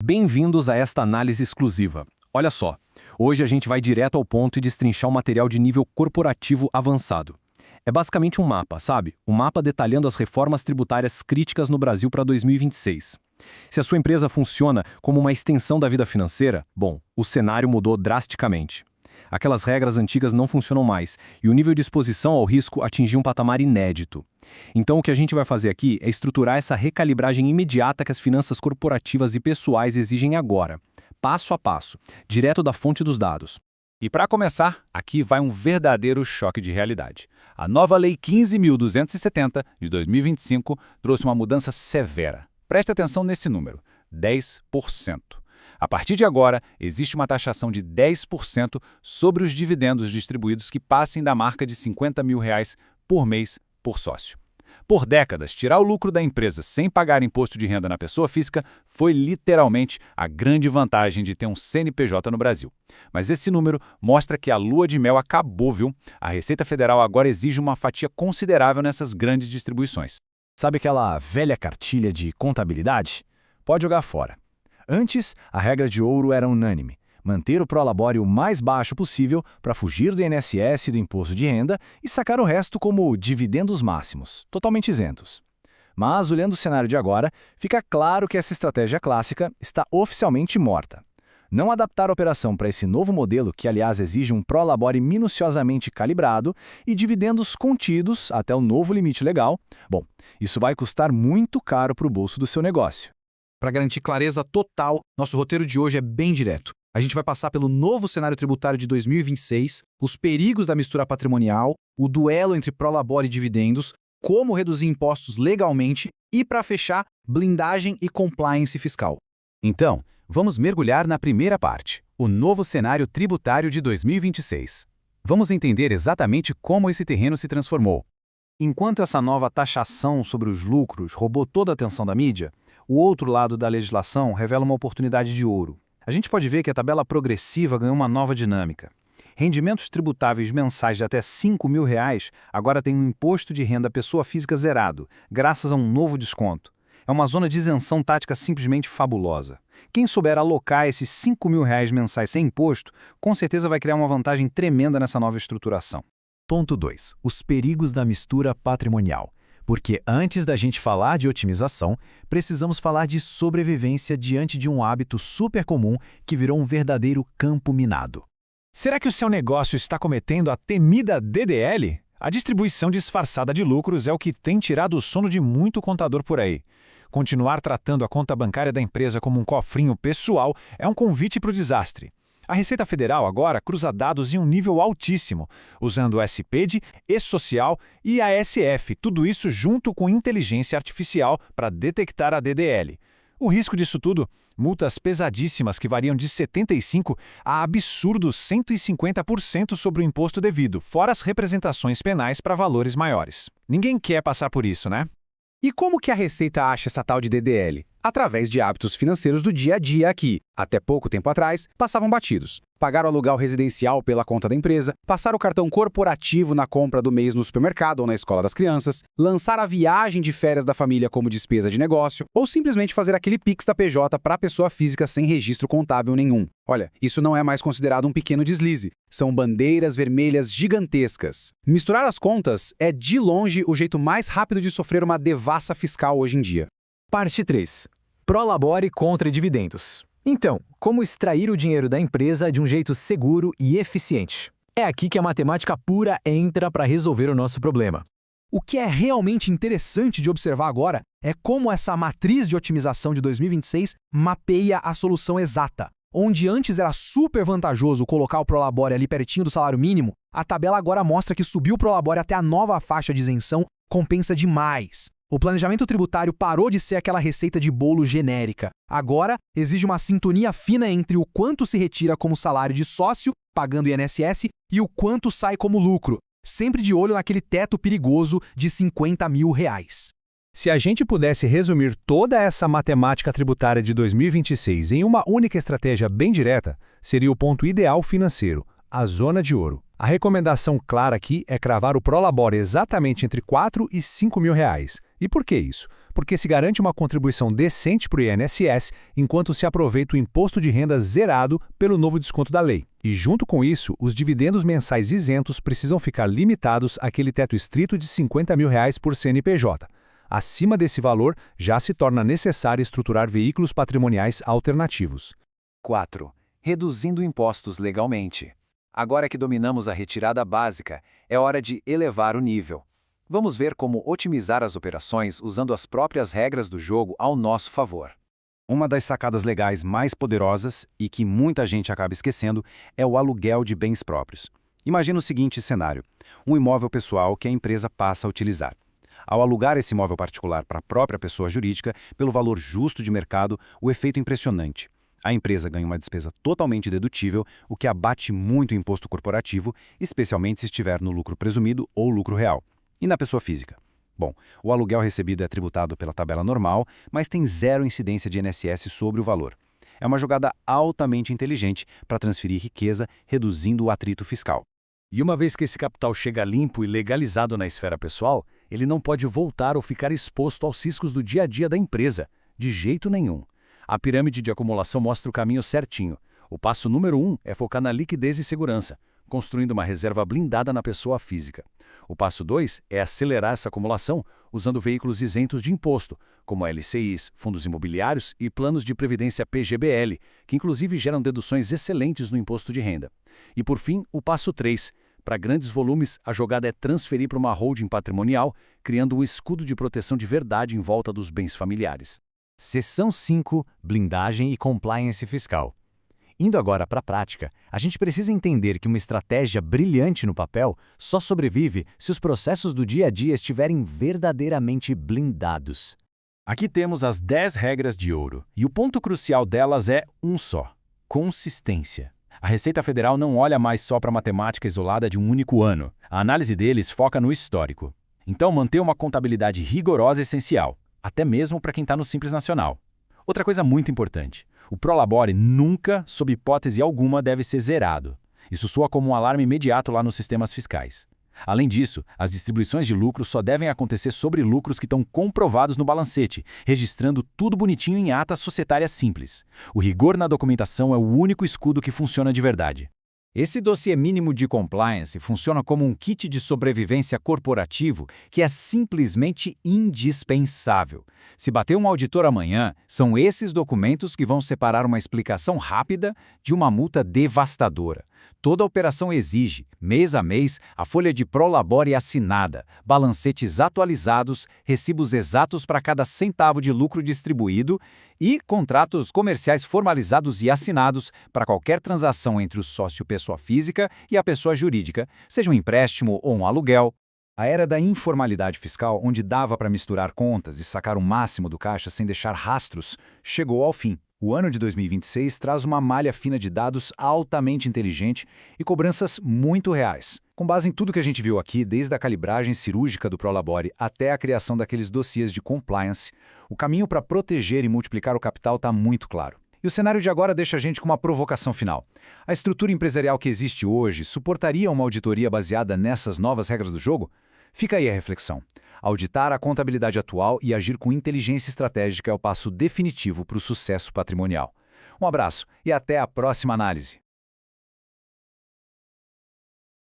Bem-vindos a esta análise exclusiva. Olha só, hoje a gente vai direto ao ponto e destrinchar um material de nível corporativo avançado. É basicamente um mapa, sabe? Um mapa detalhando as reformas tributárias críticas no Brasil para 2026. Se a sua empresa funciona como uma extensão da vida financeira, bom, o cenário mudou drasticamente. Aquelas regras antigas não funcionam mais e o nível de exposição ao risco atingiu um patamar inédito. Então o que a gente vai fazer aqui é estruturar essa recalibragem imediata que as finanças corporativas e pessoais exigem agora, passo a passo, direto da fonte dos dados. E para começar, aqui vai um verdadeiro choque de realidade. A nova Lei 15.270, de 2025, trouxe uma mudança severa. Preste atenção nesse número, 10%. A partir de agora, existe uma taxação de 10% sobre os dividendos distribuídos que passem da marca de R$50 mil por mês por sócio. Por décadas, tirar o lucro da empresa sem pagar imposto de renda na pessoa física foi literalmente a grande vantagem de ter um CNPJ no Brasil. Mas esse número mostra que a lua de mel acabou, viu? A Receita Federal agora exige uma fatia considerável nessas grandes distribuições. Sabe aquela velha cartilha de contabilidade? Pode jogar fora. Antes, a regra de ouro era unânime: manter o prolabore o mais baixo possível para fugir do INSS e do imposto de renda e sacar o resto como dividendos máximos, totalmente isentos. Mas, olhando o cenário de agora, fica claro que essa estratégia clássica está oficialmente morta. Não adaptar a operação para esse novo modelo, que aliás exige um prolabore minuciosamente calibrado e dividendos contidos até o novo limite legal, bom, isso vai custar muito caro para o bolso do seu negócio. Para garantir clareza total, nosso roteiro de hoje é bem direto. A gente vai passar pelo novo cenário tributário de 2026, os perigos da mistura patrimonial, o duelo entre prolabore e dividendos, como reduzir impostos legalmente e, para fechar, blindagem e compliance fiscal. Então, vamos mergulhar na primeira parte, o novo cenário tributário de 2026. Vamos entender exatamente como esse terreno se transformou. Enquanto essa nova taxação sobre os lucros roubou toda a atenção da mídia, o outro lado da legislação revela uma oportunidade de ouro. A gente pode ver que a tabela progressiva ganhou uma nova dinâmica. Rendimentos tributáveis mensais de até R$5 mil agora têm um imposto de renda pessoa física zerado, graças a um novo desconto. É uma zona de isenção tática simplesmente fabulosa. Quem souber alocar esses R$5 mil mensais sem imposto, com certeza vai criar uma vantagem tremenda nessa nova estruturação. Ponto 2. Os perigos da mistura patrimonial. Porque antes da gente falar de otimização, precisamos falar de sobrevivência diante de um hábito super comum que virou um verdadeiro campo minado. Será que o seu negócio está cometendo a temida DDL? A distribuição disfarçada de lucros é o que tem tirado o sono de muito contador por aí. Continuar tratando a conta bancária da empresa como um cofrinho pessoal é um convite para o desastre. A Receita Federal agora cruza dados em um nível altíssimo, usando o SPED, E-Social e a SF, tudo isso junto com inteligência artificial para detectar a DDL. O risco disso tudo? Multas pesadíssimas que variam de 75% a absurdos 150% sobre o imposto devido, fora as representações penais para valores maiores. Ninguém quer passar por isso, né? E como que a Receita acha essa tal de DDL? Através de hábitos financeiros do dia a dia que, até pouco tempo atrás, passavam batidos. Pagar o aluguel residencial pela conta da empresa, passar o cartão corporativo na compra do mês no supermercado ou na escola das crianças, lançar a viagem de férias da família como despesa de negócio, ou simplesmente fazer aquele Pix da PJ para a pessoa física sem registro contábil nenhum. Olha, isso não é mais considerado um pequeno deslize. São bandeiras vermelhas gigantescas. Misturar as contas é, de longe, o jeito mais rápido de sofrer uma devassa fiscal hoje em dia. Parte 3. Prolabore contra dividendos. Então, como extrair o dinheiro da empresa de um jeito seguro e eficiente? É aqui que a matemática pura entra para resolver o nosso problema. O que é realmente interessante de observar agora é como essa matriz de otimização de 2026 mapeia a solução exata. Onde antes era super vantajoso colocar o prolabore ali pertinho do salário mínimo, a tabela agora mostra que subir o prolabore até a nova faixa de isenção compensa demais. O planejamento tributário parou de ser aquela receita de bolo genérica. Agora, exige uma sintonia fina entre o quanto se retira como salário de sócio, pagando INSS, e o quanto sai como lucro, sempre de olho naquele teto perigoso de R$50 mil. Se a gente pudesse resumir toda essa matemática tributária de 2026 em uma única estratégia bem direta, seria o ponto ideal financeiro, a zona de ouro. A recomendação clara aqui é cravar o prolabore exatamente entre R$4 e R$5 mil, E por que isso? Porque se garante uma contribuição decente para o INSS, enquanto se aproveita o imposto de renda zerado pelo novo desconto da lei. E junto com isso, os dividendos mensais isentos precisam ficar limitados àquele teto estrito de R$ 50 mil por CNPJ. Acima desse valor, já se torna necessário estruturar veículos patrimoniais alternativos. 4. Reduzindo impostos legalmente. Agora que dominamos a retirada básica, é hora de elevar o nível. Vamos ver como otimizar as operações usando as próprias regras do jogo ao nosso favor. Uma das sacadas legais mais poderosas, e que muita gente acaba esquecendo, é o aluguel de bens próprios. Imagina o seguinte cenário: um imóvel pessoal que a empresa passa a utilizar. Ao alugar esse imóvel particular para a própria pessoa jurídica, pelo valor justo de mercado, o efeito é impressionante. A empresa ganha uma despesa totalmente dedutível, o que abate muito o imposto corporativo, especialmente se estiver no lucro presumido ou lucro real. E na pessoa física? Bom, o aluguel recebido é tributado pela tabela normal, mas tem zero incidência de INSS sobre o valor. É uma jogada altamente inteligente para transferir riqueza, reduzindo o atrito fiscal. E uma vez que esse capital chega limpo e legalizado na esfera pessoal, ele não pode voltar ou ficar exposto aos riscos do dia a dia da empresa, de jeito nenhum. A pirâmide de acumulação mostra o caminho certinho. O passo número 1 é focar na liquidez e segurança, construindo uma reserva blindada na pessoa física. O passo 2 é acelerar essa acumulação usando veículos isentos de imposto, como LCIs, fundos imobiliários e planos de previdência PGBL, que inclusive geram deduções excelentes no imposto de renda. E por fim, o passo 3. Para grandes volumes, a jogada é transferir para uma holding patrimonial, criando um escudo de proteção de verdade em volta dos bens familiares. Seção 5. Blindagem e compliance fiscal. Indo agora para a prática, a gente precisa entender que uma estratégia brilhante no papel só sobrevive se os processos do dia a dia estiverem verdadeiramente blindados. Aqui temos as 10 regras de ouro, e o ponto crucial delas é um só: consistência. A Receita Federal não olha mais só para a matemática isolada de um único ano. A análise deles foca no histórico. Então, manter uma contabilidade rigorosa é essencial, até mesmo para quem está no Simples Nacional. Outra coisa muito importante: o Prolabore nunca, sob hipótese alguma, deve ser zerado. Isso soa como um alarme imediato lá nos sistemas fiscais. Além disso, as distribuições de lucros só devem acontecer sobre lucros que estão comprovados no balancete, registrando tudo bonitinho em ata societária simples. O rigor na documentação é o único escudo que funciona de verdade. Esse dossiê mínimo de compliance funciona como um kit de sobrevivência corporativo que é simplesmente indispensável. Se bater um auditor amanhã, são esses documentos que vão separar uma explicação rápida de uma multa devastadora. Toda operação exige, mês a mês, a folha de Prolabore assinada, balancetes atualizados, recibos exatos para cada centavo de lucro distribuído e contratos comerciais formalizados e assinados para qualquer transação entre o sócio pessoa física e a pessoa jurídica, seja um empréstimo ou um aluguel. A era da informalidade fiscal, onde dava para misturar contas e sacar o máximo do caixa sem deixar rastros, chegou ao fim. O ano de 2026 traz uma malha fina de dados altamente inteligente e cobranças muito reais. Com base em tudo que a gente viu aqui, desde a calibragem cirúrgica do Prolabore até a criação daqueles dossiês de compliance, o caminho para proteger e multiplicar o capital está muito claro. E o cenário de agora deixa a gente com uma provocação final. A estrutura empresarial que existe hoje suportaria uma auditoria baseada nessas novas regras do jogo? Fica aí a reflexão. Auditar a contabilidade atual e agir com inteligência estratégica é o passo definitivo para o sucesso patrimonial. Um abraço e até a próxima análise.